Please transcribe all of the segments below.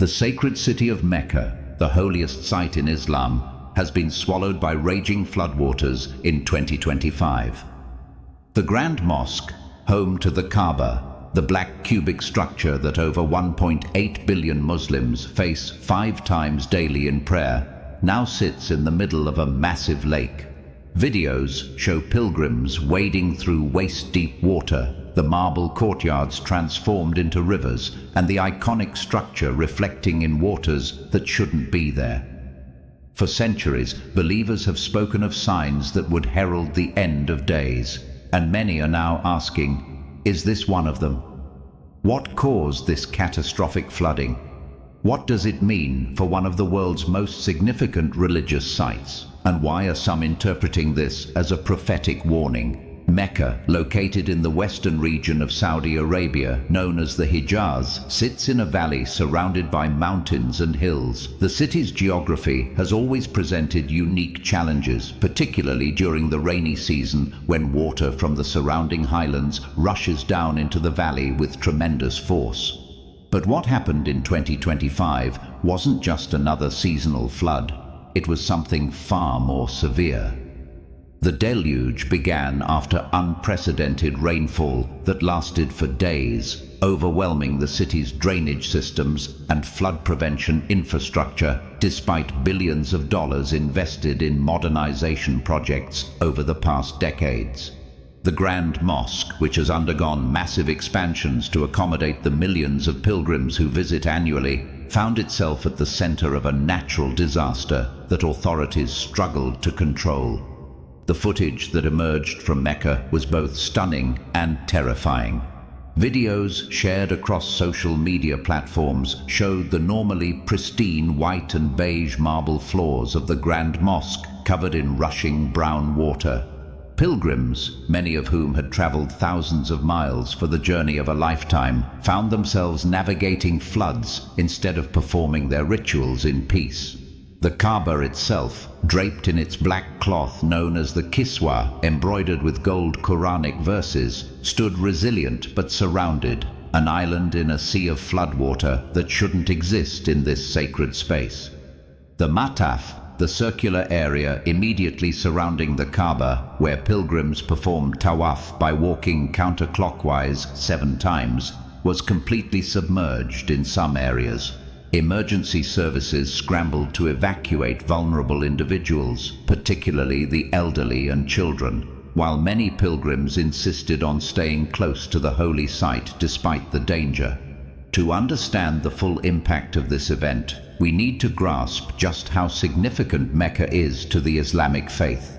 The sacred city of Mecca, the holiest site in Islam, has been swallowed by raging floodwaters in 2025. The Grand Mosque, home to the Kaaba, the black cubic structure that over 1.8 billion Muslims face 5 times daily in prayer, now sits in the middle of a massive lake. Videos show pilgrims wading through waist-deep water, the marble courtyards transformed into rivers, and the iconic structure reflecting in waters that shouldn't be there. For centuries, believers have spoken of signs that would herald the end of days, and many are now asking, is this one of them? What caused this catastrophic flooding? What does it mean for one of the world's most significant religious sites? And why are some interpreting this as a prophetic warning? Mecca, located in the western region of Saudi Arabia, known as the Hijaz, sits in a valley surrounded by mountains and hills. The city's geography has always presented unique challenges, particularly during the rainy season when water from the surrounding highlands rushes down into the valley with tremendous force. But what happened in 2025 wasn't just another seasonal flood. It was something far more severe. The deluge began after unprecedented rainfall that lasted for days, overwhelming the city's drainage systems and flood prevention infrastructure, despite billions of dollars invested in modernization projects over the past decades. The Grand Mosque, which has undergone massive expansions to accommodate the millions of pilgrims who visit annually, found itself at the center of a natural disaster that authorities struggled to control. The footage that emerged from Mecca was both stunning and terrifying. Videos shared across social media platforms showed the normally pristine white and beige marble floors of the Grand Mosque covered in rushing brown water. Pilgrims, many of whom had traveled thousands of miles for the journey of a lifetime, found themselves navigating floods instead of performing their rituals in peace. The Kaaba itself, draped in its black cloth known as the kiswa, embroidered with gold Quranic verses, stood resilient but surrounded, an island in a sea of floodwater that shouldn't exist in this sacred space. The mataf, the circular area immediately surrounding the Kaaba, where pilgrims perform tawaf by walking counterclockwise 7 times, was completely submerged in some areas. Emergency services scrambled to evacuate vulnerable individuals, particularly the elderly and children, while many pilgrims insisted on staying close to the holy site despite the danger. To understand the full impact of this event, we need to grasp just how significant Mecca is to the Islamic faith.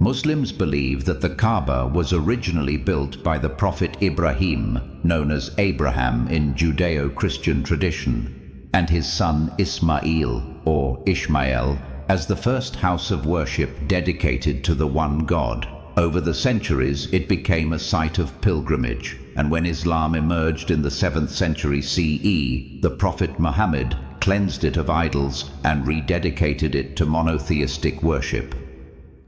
Muslims believe that the Kaaba was originally built by the Prophet Ibrahim, known as Abraham in Judeo-Christian tradition, and his son Ismail, or Ishmael, as the first house of worship dedicated to the one God. Over the centuries, it became a site of pilgrimage, and when Islam emerged in the 7th century CE, the Prophet Muhammad cleansed it of idols and rededicated it to monotheistic worship.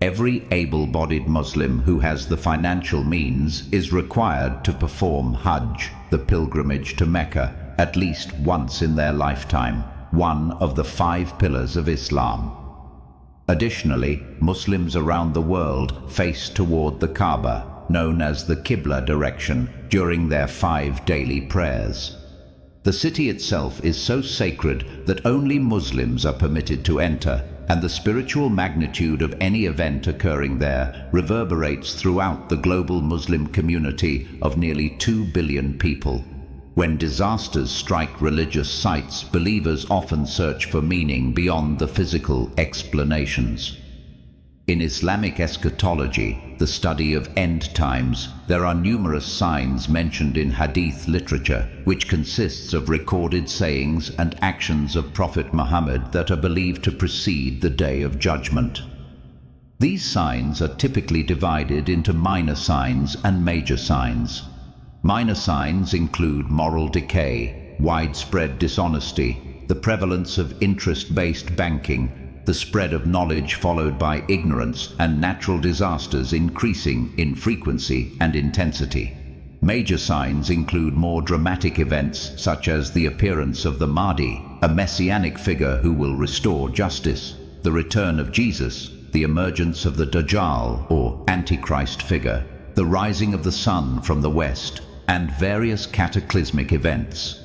Every able-bodied Muslim who has the financial means is required to perform Hajj, the pilgrimage to Mecca, at least once in their lifetime, one of the 5 pillars of Islam. Additionally, Muslims around the world face toward the Kaaba, known as the Qibla direction, during their 5 daily prayers. The city itself is so sacred that only Muslims are permitted to enter, and the spiritual magnitude of any event occurring there reverberates throughout the global Muslim community of nearly 2 billion people. When disasters strike religious sites, believers often search for meaning beyond the physical explanations. In Islamic eschatology, the study of end times, there are numerous signs mentioned in hadith literature, which consists of recorded sayings and actions of Prophet Muhammad that are believed to precede the Day of Judgment. These signs are typically divided into minor signs and major signs. Minor signs include moral decay, widespread dishonesty, the prevalence of interest-based banking, the spread of knowledge followed by ignorance, and natural disasters increasing in frequency and intensity. Major signs include more dramatic events such as the appearance of the Mahdi, a messianic figure who will restore justice, the return of Jesus, the emergence of the Dajjal or Antichrist figure, the rising of the sun from the west, and various cataclysmic events.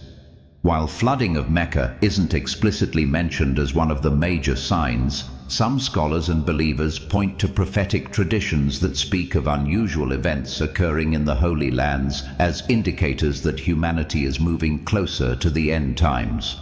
While flooding of Mecca isn't explicitly mentioned as one of the major signs, some scholars and believers point to prophetic traditions that speak of unusual events occurring in the Holy Lands as indicators that humanity is moving closer to the end times.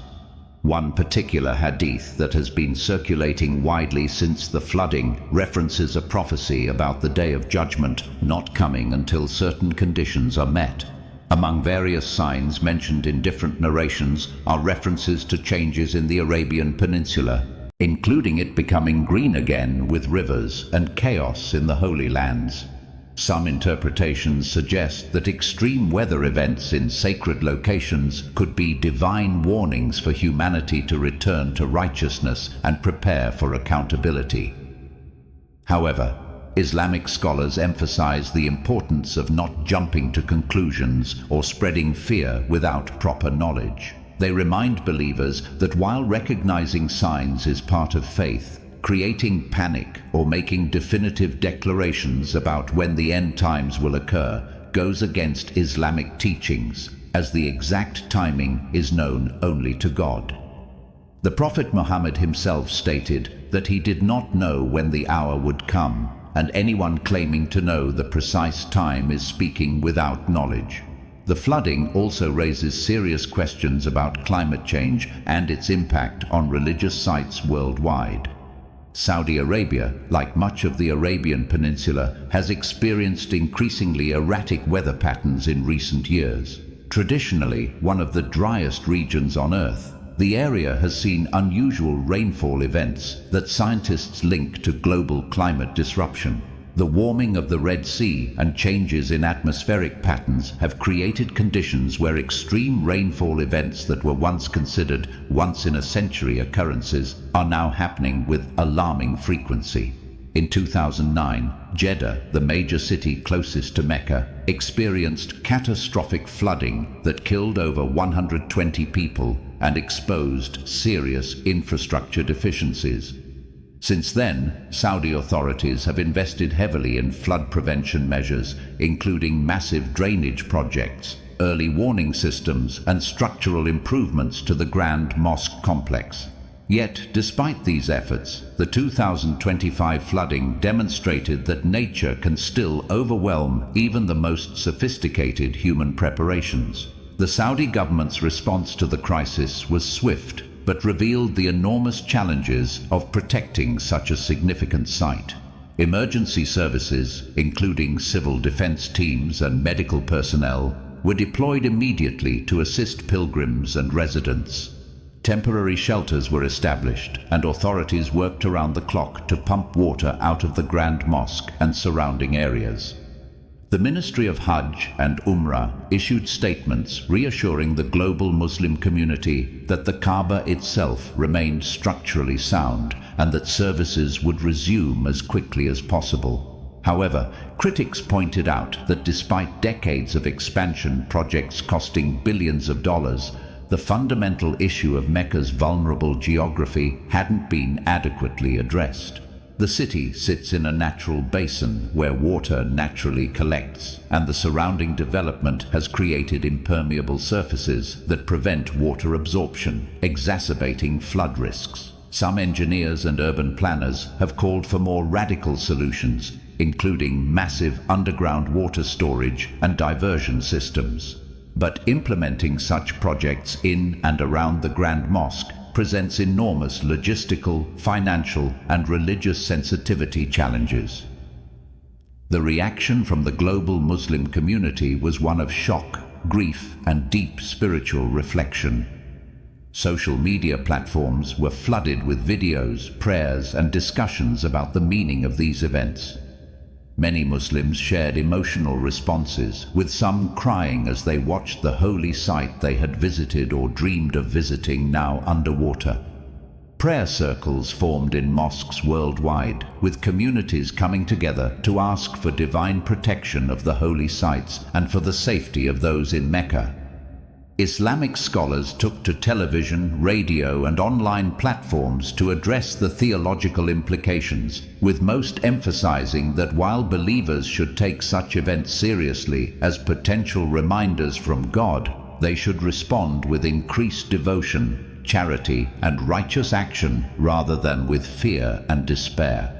One particular hadith that has been circulating widely since the flooding references a prophecy about the Day of Judgment not coming until certain conditions are met. Among various signs mentioned in different narrations are references to changes in the Arabian Peninsula, including it becoming green again with rivers and chaos in the Holy Lands. Some interpretations suggest that extreme weather events in sacred locations could be divine warnings for humanity to return to righteousness and prepare for accountability. However, Islamic scholars emphasize the importance of not jumping to conclusions or spreading fear without proper knowledge. They remind believers that while recognizing signs is part of faith, creating panic or making definitive declarations about when the end times will occur goes against Islamic teachings, as the exact timing is known only to God. The Prophet Muhammad himself stated that he did not know when the hour would come, and anyone claiming to know the precise time is speaking without knowledge. The flooding also raises serious questions about climate change and its impact on religious sites worldwide. Saudi Arabia, like much of the Arabian Peninsula, has experienced increasingly erratic weather patterns in recent years. Traditionally one of the driest regions on Earth, the area has seen unusual rainfall events that scientists link to global climate disruption. The warming of the Red Sea and changes in atmospheric patterns have created conditions where extreme rainfall events that were once considered once-in-a-century occurrences are now happening with alarming frequency. In 2009, Jeddah, the major city closest to Mecca, experienced catastrophic flooding that killed over 120 people and exposed serious infrastructure deficiencies. Since then, Saudi authorities have invested heavily in flood prevention measures, including massive drainage projects, early warning systems, and structural improvements to the Grand Mosque complex. Yet, despite these efforts, the 2025 flooding demonstrated that nature can still overwhelm even the most sophisticated human preparations. The Saudi government's response to the crisis was swift, but revealed the enormous challenges of protecting such a significant site. Emergency services, including civil defense teams and medical personnel, were deployed immediately to assist pilgrims and residents. Temporary shelters were established, and authorities worked around the clock to pump water out of the Grand Mosque and surrounding areas. The Ministry of Hajj and Umrah issued statements reassuring the global Muslim community that the Kaaba itself remained structurally sound and that services would resume as quickly as possible. However, critics pointed out that despite decades of expansion projects costing billions of dollars, the fundamental issue of Mecca's vulnerable geography hadn't been adequately addressed. The city sits in a natural basin where water naturally collects, and the surrounding development has created impermeable surfaces that prevent water absorption, exacerbating flood risks. Some engineers and urban planners have called for more radical solutions, including massive underground water storage and diversion systems. But implementing such projects in and around the Grand Mosque presents enormous logistical, financial, and religious sensitivity challenges. The reaction from the global Muslim community was one of shock, grief, and deep spiritual reflection. Social media platforms were flooded with videos, prayers, and discussions about the meaning of these events. Many Muslims shared emotional responses, with some crying as they watched the holy site they had visited or dreamed of visiting now underwater. Prayer circles formed in mosques worldwide, with communities coming together to ask for divine protection of the holy sites and for the safety of those in Mecca. Islamic scholars took to television, radio, and online platforms to address the theological implications, with most emphasizing that while believers should take such events seriously as potential reminders from God, they should respond with increased devotion, charity, and righteous action rather than with fear and despair.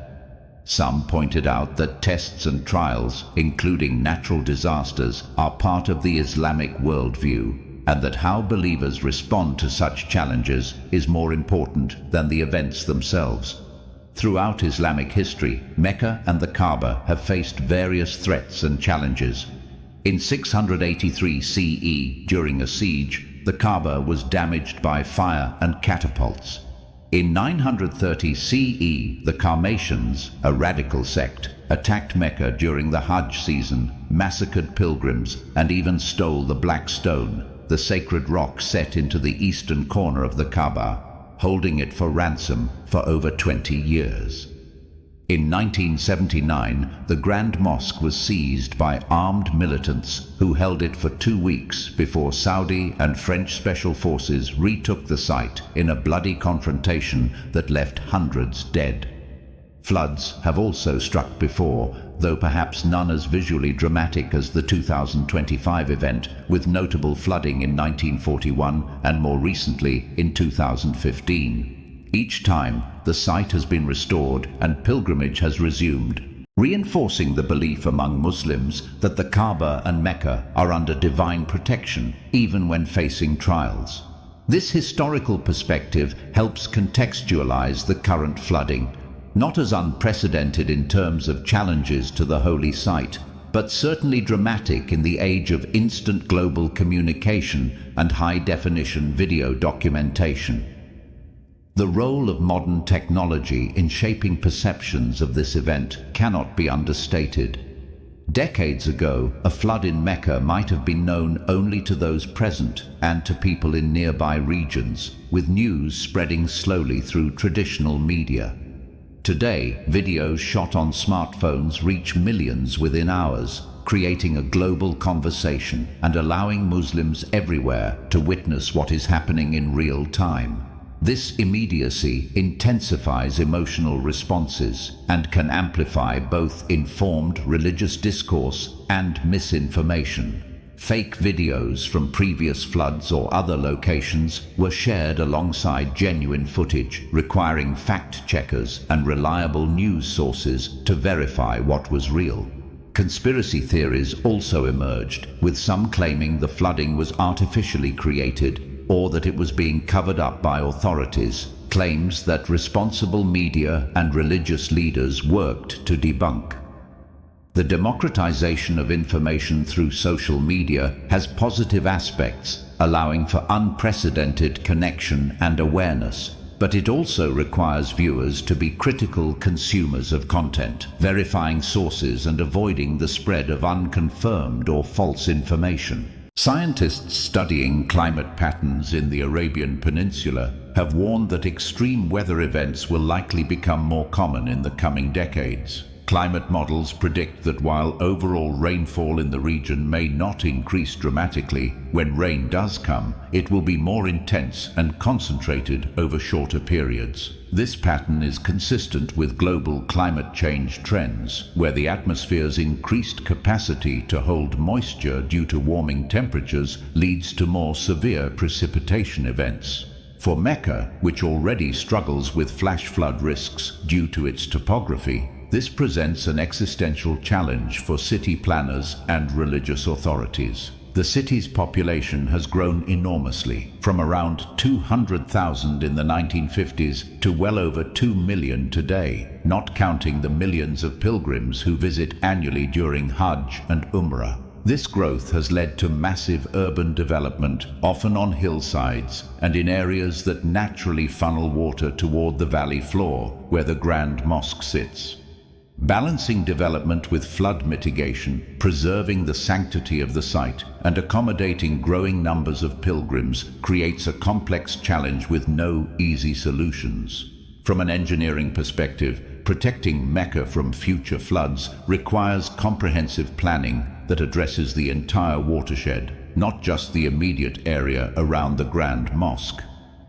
Some pointed out that tests and trials, including natural disasters, are part of the Islamic worldview, and that how believers respond to such challenges is more important than the events themselves. Throughout Islamic history, Mecca and the Kaaba have faced various threats and challenges. In 683 CE, during a siege, the Kaaba was damaged by fire and catapults. In 930 CE, the Karmatians, a radical sect, attacked Mecca during the Hajj season, massacred pilgrims, and even stole the Black Stone, the sacred rock set into the eastern corner of the Kaaba, holding it for ransom for over 20 years. In 1979, the Grand Mosque was seized by armed militants who held it for 2 weeks before Saudi and French special forces retook the site in a bloody confrontation that left hundreds dead. Floods have also struck before, though perhaps none as visually dramatic as the 2025 event, with notable flooding in 1941 and more recently in 2015. Each time, the site has been restored and pilgrimage has resumed, reinforcing the belief among Muslims that the Kaaba and Mecca are under divine protection, even when facing trials. This historical perspective helps contextualize the current flooding, not as unprecedented in terms of challenges to the holy site, but certainly dramatic in the age of instant global communication and high-definition video documentation. The role of modern technology in shaping perceptions of this event cannot be understated. Decades ago, a flood in Mecca might have been known only to those present and to people in nearby regions, with news spreading slowly through traditional media. Today, videos shot on smartphones reach millions within hours, creating a global conversation and allowing Muslims everywhere to witness what is happening in real time. This immediacy intensifies emotional responses and can amplify both informed religious discourse and misinformation. Fake videos from previous floods or other locations were shared alongside genuine footage, requiring fact-checkers and reliable news sources to verify what was real. Conspiracy theories also emerged, with some claiming the flooding was artificially created or that it was being covered up by authorities, claims that responsible media and religious leaders worked to debunk. The democratization of information through social media has positive aspects, allowing for unprecedented connection and awareness, but it also requires viewers to be critical consumers of content, verifying sources and avoiding the spread of unconfirmed or false information. Scientists studying climate patterns in the Arabian Peninsula have warned that extreme weather events will likely become more common in the coming decades. Climate models predict that while overall rainfall in the region may not increase dramatically, when rain does come, it will be more intense and concentrated over shorter periods. This pattern is consistent with global climate change trends, where the atmosphere's increased capacity to hold moisture due to warming temperatures leads to more severe precipitation events. For Mecca, which already struggles with flash flood risks due to its topography, this presents an existential challenge for city planners and religious authorities. The city's population has grown enormously, from around 200,000 in the 1950s to well over 2 million today, not counting the millions of pilgrims who visit annually during Hajj and Umrah. This growth has led to massive urban development, often on hillsides and in areas that naturally funnel water toward the valley floor, where the Grand Mosque sits. Balancing development with flood mitigation, preserving the sanctity of the site, and accommodating growing numbers of pilgrims creates a complex challenge with no easy solutions. From an engineering perspective, protecting Mecca from future floods requires comprehensive planning that addresses the entire watershed, not just the immediate area around the Grand Mosque.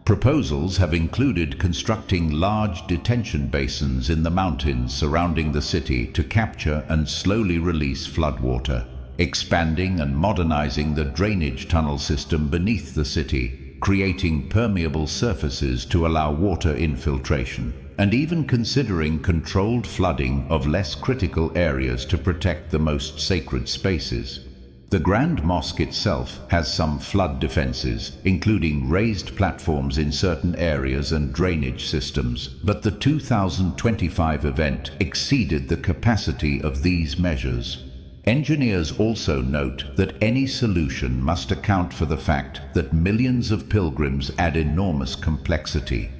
Proposals have included constructing large detention basins in the mountains surrounding the city to capture and slowly release floodwater, expanding and modernizing the drainage tunnel system beneath the city, creating permeable surfaces to allow water infiltration, and even considering controlled flooding of less critical areas to protect the most sacred spaces. The Grand Mosque itself has some flood defenses, including raised platforms in certain areas and drainage systems, but the 2025 event exceeded the capacity of these measures. Engineers also note that any solution must account for the fact that millions of pilgrims add enormous complexity.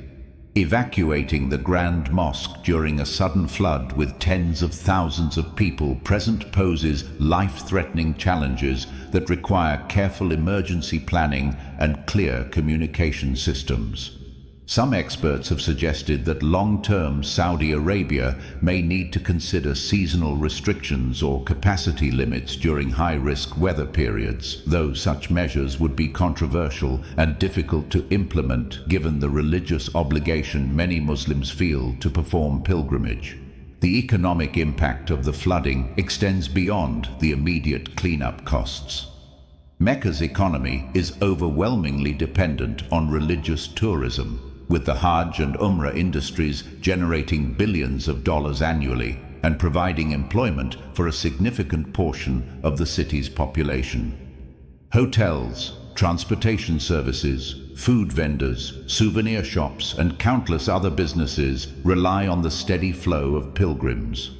Evacuating the Grand Mosque during a sudden flood with tens of thousands of people present poses life-threatening challenges that require careful emergency planning and clear communication systems. Some experts have suggested that long-term Saudi Arabia may need to consider seasonal restrictions or capacity limits during high-risk weather periods, though such measures would be controversial and difficult to implement given the religious obligation many Muslims feel to perform pilgrimage. The economic impact of the flooding extends beyond the immediate cleanup costs. Mecca's economy is overwhelmingly dependent on religious tourism, with the Hajj and Umrah industries generating billions of dollars annually and providing employment for a significant portion of the city's population. Hotels, transportation services, food vendors, souvenir shops, and countless other businesses rely on the steady flow of pilgrims.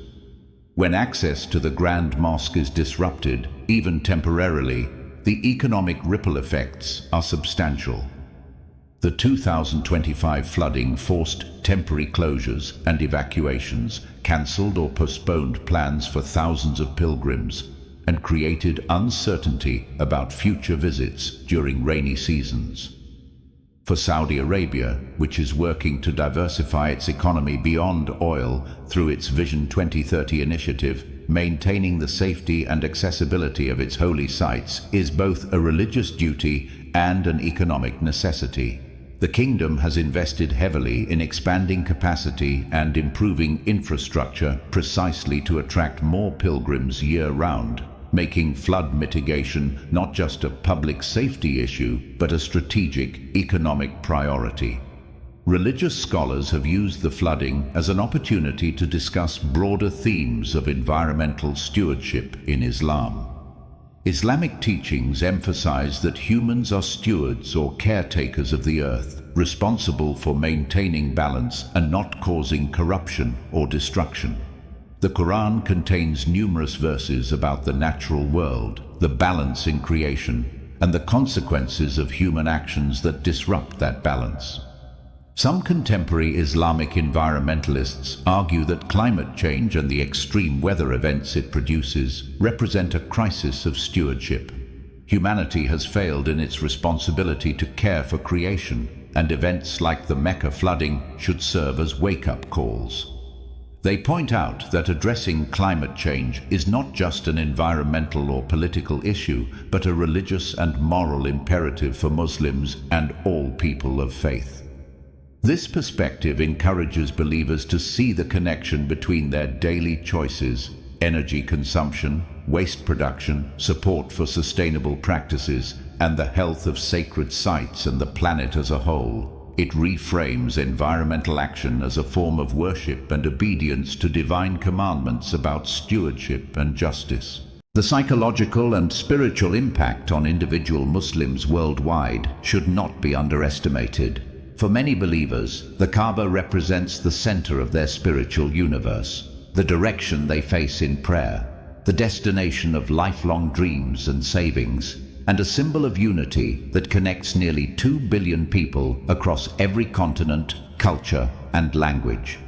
When access to the Grand Mosque is disrupted, even temporarily, the economic ripple effects are substantial. The 2025 flooding forced temporary closures and evacuations, cancelled or postponed plans for thousands of pilgrims, and created uncertainty about future visits during rainy seasons. For Saudi Arabia, which is working to diversify its economy beyond oil through its Vision 2030 initiative, maintaining the safety and accessibility of its holy sites is both a religious duty and an economic necessity. The kingdom has invested heavily in expanding capacity and improving infrastructure precisely to attract more pilgrims year-round, making flood mitigation not just a public safety issue, but a strategic economic priority. Religious scholars have used the flooding as an opportunity to discuss broader themes of environmental stewardship in Islam. Islamic teachings emphasize that humans are stewards or caretakers of the earth, responsible for maintaining balance and not causing corruption or destruction. The Quran contains numerous verses about the natural world, the balance in creation, and the consequences of human actions that disrupt that balance. Some contemporary Islamic environmentalists argue that climate change and the extreme weather events it produces represent a crisis of stewardship. Humanity has failed in its responsibility to care for creation, and events like the Mecca flooding should serve as wake-up calls. They point out that addressing climate change is not just an environmental or political issue, but a religious and moral imperative for Muslims and all people of faith. This perspective encourages believers to see the connection between their daily choices, energy consumption, waste production, support for sustainable practices, and the health of sacred sites and the planet as a whole. It reframes environmental action as a form of worship and obedience to divine commandments about stewardship and justice. The psychological and spiritual impact on individual Muslims worldwide should not be underestimated. For many believers, the Kaaba represents the center of their spiritual universe, the direction they face in prayer, the destination of lifelong dreams and savings, and a symbol of unity that connects nearly 2 billion people across every continent, culture, and language.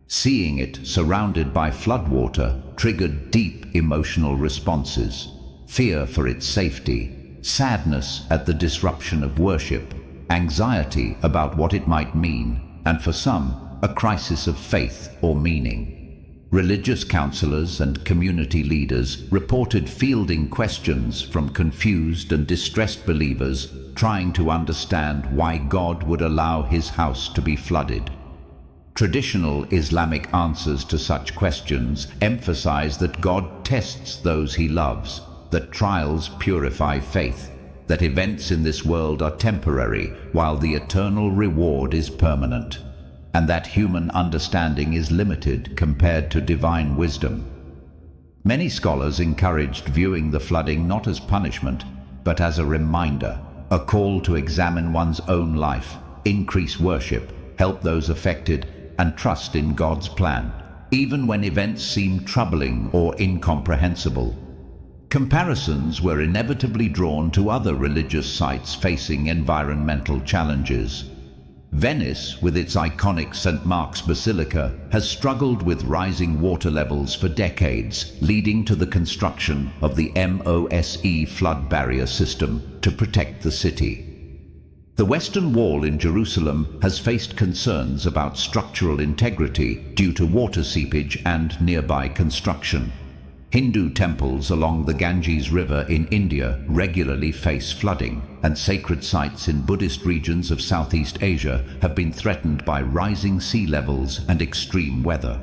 Seeing it surrounded by floodwater triggered deep emotional responses: fear for its safety, sadness at the disruption of worship, anxiety about what it might mean, and for some, a crisis of faith or meaning. Religious counselors and community leaders reported fielding questions from confused and distressed believers trying to understand why God would allow his house to be flooded. Traditional Islamic answers to such questions emphasize that God tests those he loves, that trials purify faith, that events in this world are temporary while the eternal reward is permanent, and that human understanding is limited compared to divine wisdom. Many scholars encouraged viewing the flooding not as punishment, but as a reminder, a call to examine one's own life, increase worship, help those affected, and trust in God's plan, even when events seem troubling or incomprehensible. Comparisons were inevitably drawn to other religious sites facing environmental challenges. Venice, with its iconic St. Mark's Basilica, has struggled with rising water levels for decades, leading to the construction of the Mosque flood barrier system to protect the city. The Western Wall in Jerusalem has faced concerns about structural integrity due to water seepage and nearby construction. Hindu temples along the Ganges River in India regularly face flooding, and sacred sites in Buddhist regions of Southeast Asia have been threatened by rising sea levels and extreme weather.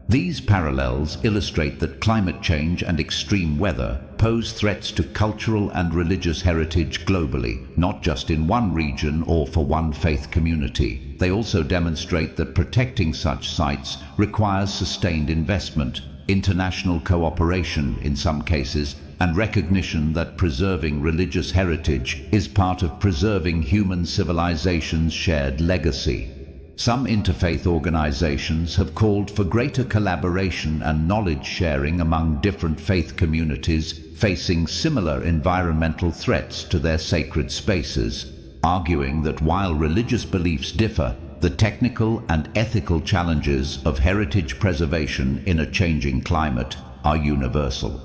These parallels illustrate that climate change and extreme weather pose threats to cultural and religious heritage globally, not just in one region or for one faith community. They also demonstrate that protecting such sites requires sustained investment, international cooperation in some cases, and recognition that preserving religious heritage is part of preserving human civilization's shared legacy. Some interfaith organizations have called for greater collaboration and knowledge sharing among different faith communities facing similar environmental threats to their sacred spaces, arguing that while religious beliefs differ, the technical and ethical challenges of heritage preservation in a changing climate are universal.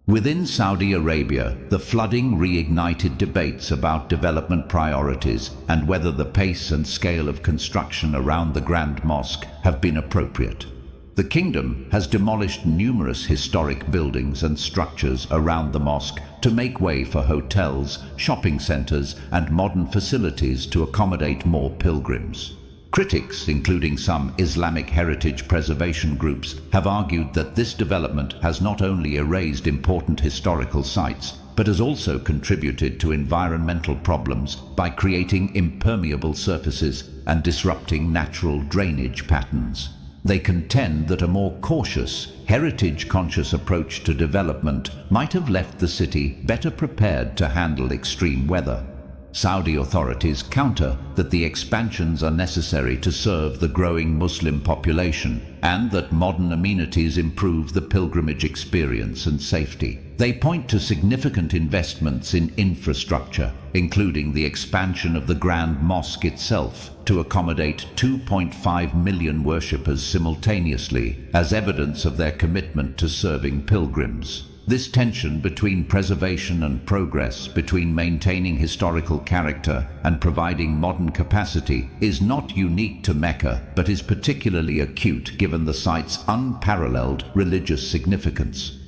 Within Saudi Arabia, the flooding reignited debates about development priorities and whether the pace and scale of construction around the Grand Mosque have been appropriate. The kingdom has demolished numerous historic buildings and structures around the mosque to make way for hotels, shopping centers, and modern facilities to accommodate more pilgrims. Critics, including some Islamic heritage preservation groups, have argued that this development has not only erased important historical sites, but has also contributed to environmental problems by creating impermeable surfaces and disrupting natural drainage patterns. They contend that a more cautious, heritage-conscious approach to development might have left the city better prepared to handle extreme weather. Saudi authorities counter that the expansions are necessary to serve the growing Muslim population and that modern amenities improve the pilgrimage experience and safety. They point to significant investments in infrastructure, including the expansion of the Grand Mosque itself to accommodate 2.5 million worshippers simultaneously, as evidence of their commitment to serving pilgrims. This tension between preservation and progress, between maintaining historical character and providing modern capacity, is not unique to Mecca, but is particularly acute given the site's unparalleled religious significance.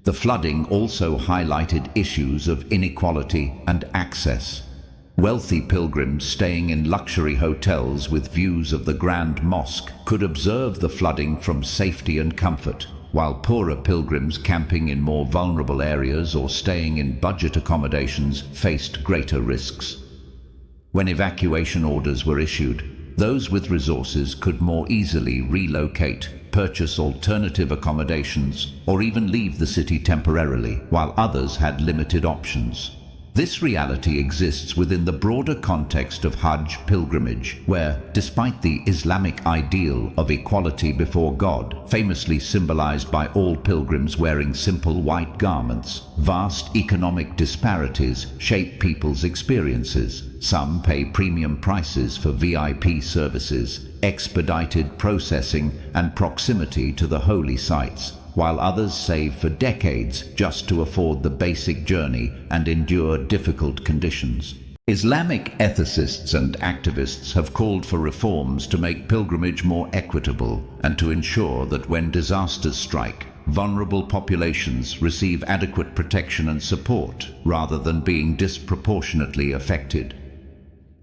The flooding also highlighted issues of inequality and access. Wealthy pilgrims staying in luxury hotels with views of the Grand Mosque could observe the flooding from safety and comfort, while poorer pilgrims camping in more vulnerable areas or staying in budget accommodations faced greater risks. When evacuation orders were issued, those with resources could more easily relocate, purchase alternative accommodations, or even leave the city temporarily, while others had limited options. This reality exists within the broader context of Hajj pilgrimage, where, despite the Islamic ideal of equality before God, famously symbolized by all pilgrims wearing simple white garments, vast economic disparities shape people's experiences. Some pay premium prices for VIP services, expedited processing, and proximity to the holy sites, while others save for decades just to afford the basic journey and endure difficult conditions. Islamic ethicists and activists have called for reforms to make pilgrimage more equitable and to ensure that when disasters strike, vulnerable populations receive adequate protection and support rather than being disproportionately affected.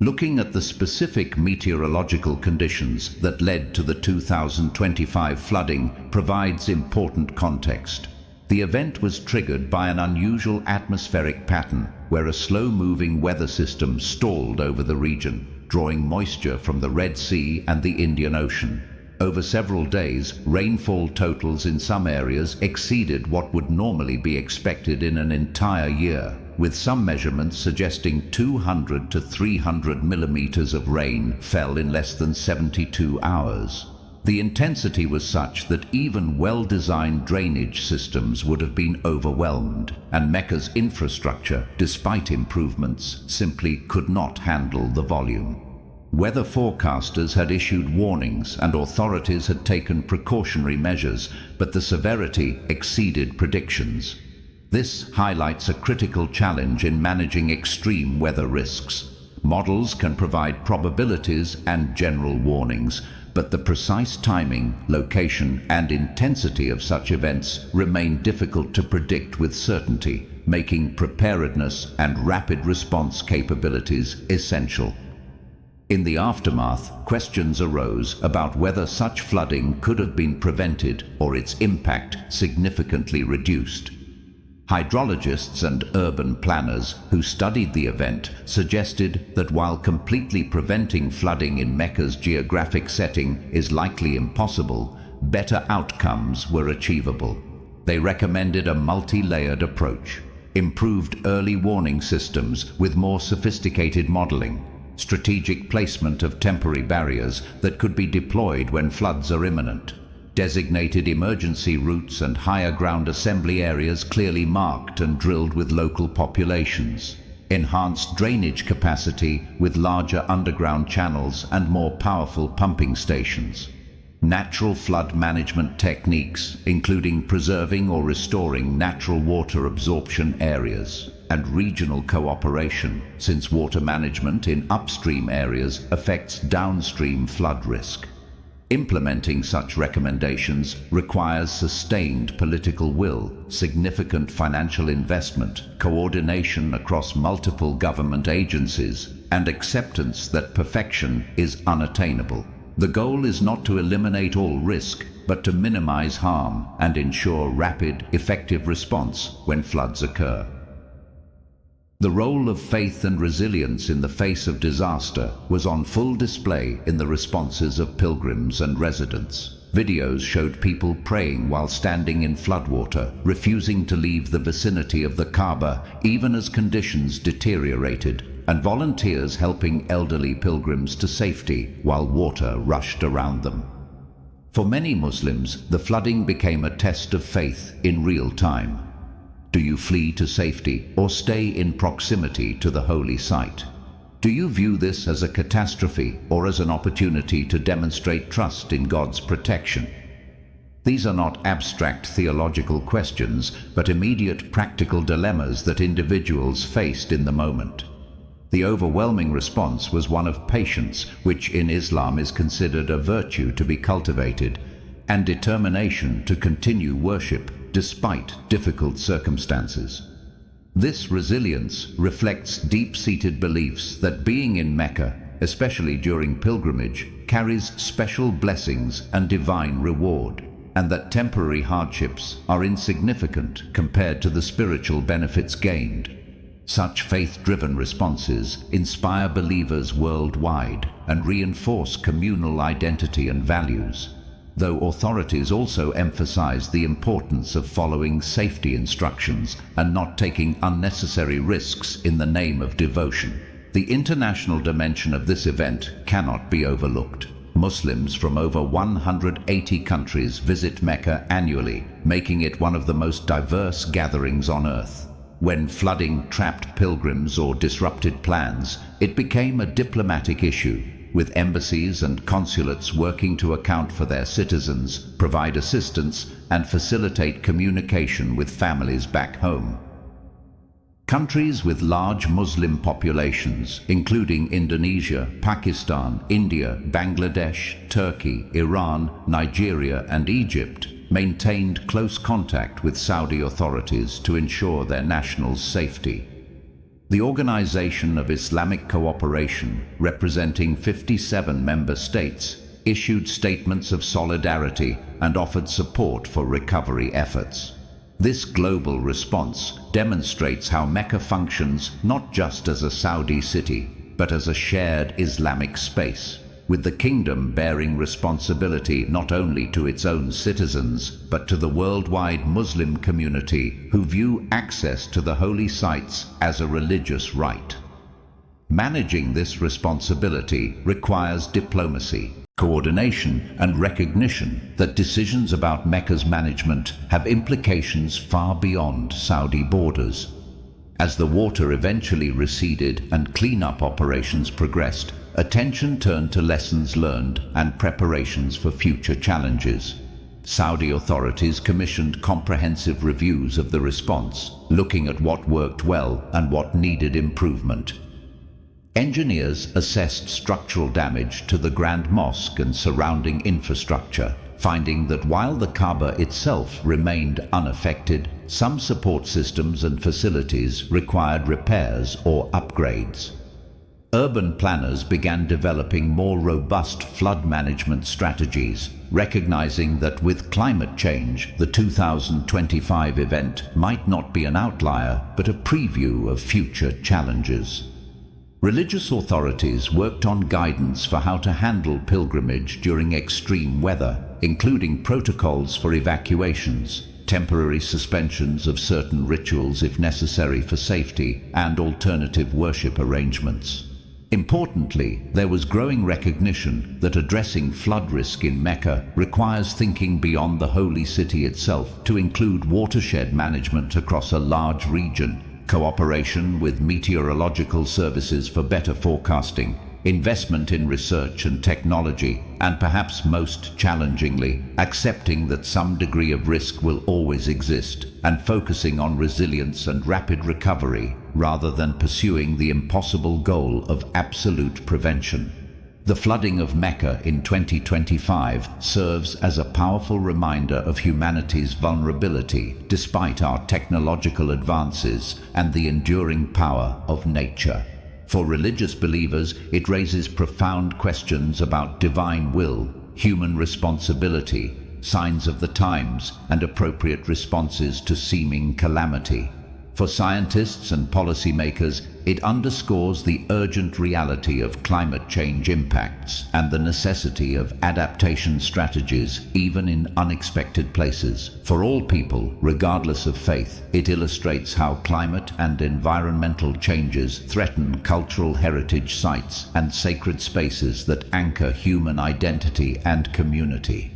Looking at the specific meteorological conditions that led to the 2025 flooding provides important context. The event was triggered by an unusual atmospheric pattern where a slow-moving weather system stalled over the region, drawing moisture from the Red Sea and the Indian Ocean. Over several days, rainfall totals in some areas exceeded what would normally be expected in an entire year, with some measurements suggesting 200 to 300 millimeters of rain fell in less than 72 hours. The intensity was such that even well-designed drainage systems would have been overwhelmed, and Mecca's infrastructure, despite improvements, simply could not handle the volume. Weather forecasters had issued warnings and authorities had taken precautionary measures, but the severity exceeded predictions. This highlights a critical challenge in managing extreme weather risks. Models can provide probabilities and general warnings, but the precise timing, location, and intensity of such events remain difficult to predict with certainty, making preparedness and rapid response capabilities essential. In the aftermath, questions arose about whether such flooding could have been prevented or its impact significantly reduced. Hydrologists and urban planners who studied the event suggested that while completely preventing flooding in Mecca's geographic setting is likely impossible, better outcomes were achievable. They recommended a multi-layered approach, improved early warning systems with more sophisticated modeling, strategic placement of temporary barriers that could be deployed when floods are imminent, designated emergency routes and higher ground assembly areas clearly marked and drilled with local populations, enhanced drainage capacity with larger underground channels and more powerful pumping stations, natural flood management techniques, including preserving or restoring natural water absorption areas, and regional cooperation, since water management in upstream areas affects downstream flood risk. Implementing such recommendations requires sustained political will, significant financial investment, coordination across multiple government agencies, and acceptance that perfection is unattainable. The goal is not to eliminate all risk, but to minimize harm and ensure rapid, effective response when floods occur. The role of faith and resilience in the face of disaster was on full display in the responses of pilgrims and residents. Videos showed people praying while standing in floodwater, refusing to leave the vicinity of the Kaaba even as conditions deteriorated, and volunteers helping elderly pilgrims to safety while water rushed around them. For many Muslims, the flooding became a test of faith in real time. Do you flee to safety or stay in proximity to the holy site? Do you view this as a catastrophe or as an opportunity to demonstrate trust in God's protection? These are not abstract theological questions, but immediate practical dilemmas that individuals faced in the moment. The overwhelming response was one of patience, which in Islam is considered a virtue to be cultivated, and determination to continue worship despite difficult circumstances. This resilience reflects deep-seated beliefs that being in Mecca, especially during pilgrimage, carries special blessings and divine reward, and that temporary hardships are insignificant compared to the spiritual benefits gained. Such faith-driven responses inspire believers worldwide and reinforce communal identity and values, though authorities also emphasize the importance of following safety instructions and not taking unnecessary risks in the name of devotion. The international dimension of this event cannot be overlooked. Muslims from over 180 countries visit Mecca annually, making it one of the most diverse gatherings on earth. When flooding trapped pilgrims or disrupted plans, it became a diplomatic issue, with embassies and consulates working to account for their citizens, provide assistance, and facilitate communication with families back home. Countries with large Muslim populations, including Indonesia, Pakistan, India, Bangladesh, Turkey, Iran, Nigeria, and Egypt, maintained close contact with Saudi authorities to ensure their nationals' safety. The Organization of Islamic Cooperation, representing 57 member states, issued statements of solidarity and offered support for recovery efforts. This global response demonstrates how Mecca functions not just as a Saudi city, but as a shared Islamic space, with the kingdom bearing responsibility not only to its own citizens, but to the worldwide Muslim community who view access to the holy sites as a religious right. Managing this responsibility requires diplomacy, coordination, and recognition that decisions about Mecca's management have implications far beyond Saudi borders. As the water eventually receded and cleanup operations progressed, attention turned to lessons learned and preparations for future challenges. Saudi authorities commissioned comprehensive reviews of the response, looking at what worked well and what needed improvement. Engineers assessed structural damage to the Grand Mosque and surrounding infrastructure, finding that while the Kaaba itself remained unaffected, some support systems and facilities required repairs or upgrades. Urban planners began developing more robust flood management strategies, recognizing that with climate change, the 2025 event might not be an outlier, but a preview of future challenges. Religious authorities worked on guidance for how to handle pilgrimage during extreme weather, including protocols for evacuations, temporary suspensions of certain rituals if necessary for safety, and alternative worship arrangements. Importantly, there was growing recognition that addressing flood risk in Mecca requires thinking beyond the holy city itself to include watershed management across a large region, cooperation with meteorological services for better forecasting, investment in research and technology, and perhaps most challengingly, accepting that some degree of risk will always exist and focusing on resilience and rapid recovery rather than pursuing the impossible goal of absolute prevention. The flooding of Mecca in 2025 serves as a powerful reminder of humanity's vulnerability despite our technological advances and the enduring power of nature. For religious believers, it raises profound questions about divine will, human responsibility, signs of the times, and appropriate responses to seeming calamity. For scientists and policymakers, it underscores the urgent reality of climate change impacts and the necessity of adaptation strategies even in unexpected places. For all people, regardless of faith, it illustrates how climate and environmental changes threaten cultural heritage sites and sacred spaces that anchor human identity and community.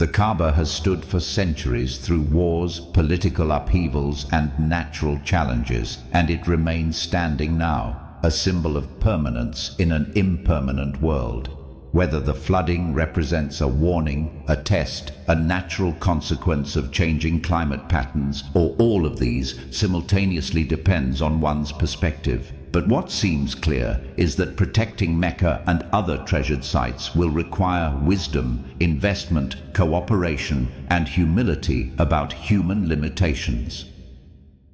The Kaaba has stood for centuries through wars, political upheavals, and natural challenges, and it remains standing now, a symbol of permanence in an impermanent world. Whether the flooding represents a warning, a test, a natural consequence of changing climate patterns, or all of these simultaneously depends on one's perspective. But what seems clear is that protecting Mecca and other treasured sites will require wisdom, investment, cooperation, and humility about human limitations.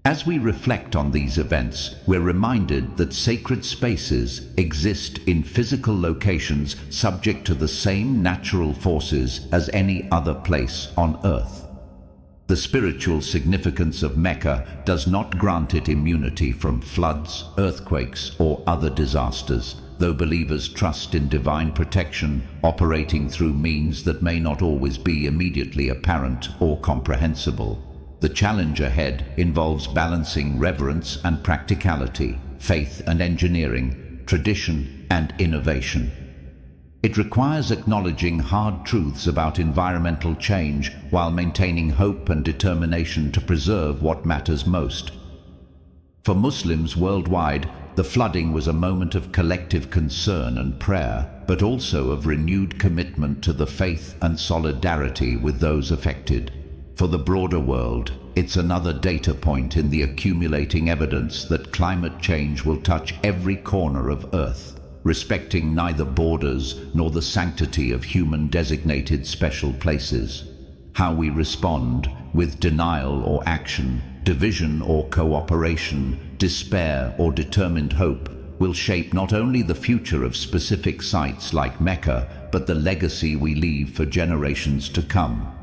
As we reflect on these events, we're reminded that sacred spaces exist in physical locations subject to the same natural forces as any other place on Earth. The spiritual significance of Mecca does not grant it immunity from floods, earthquakes, or other disasters, though believers trust in divine protection operating through means that may not always be immediately apparent or comprehensible. The challenge ahead involves balancing reverence and practicality, faith and engineering, tradition and innovation. It requires acknowledging hard truths about environmental change while maintaining hope and determination to preserve what matters most. For Muslims worldwide, the flooding was a moment of collective concern and prayer, but also of renewed commitment to the faith and solidarity with those affected. For the broader world, It's another data point in the accumulating evidence that climate change will touch every corner of Earth, respecting neither borders nor the sanctity of human-designated special places. How we respond, with denial or action, division or cooperation, despair or determined hope, will shape not only the future of specific sites like Mecca, but the legacy we leave for generations to come.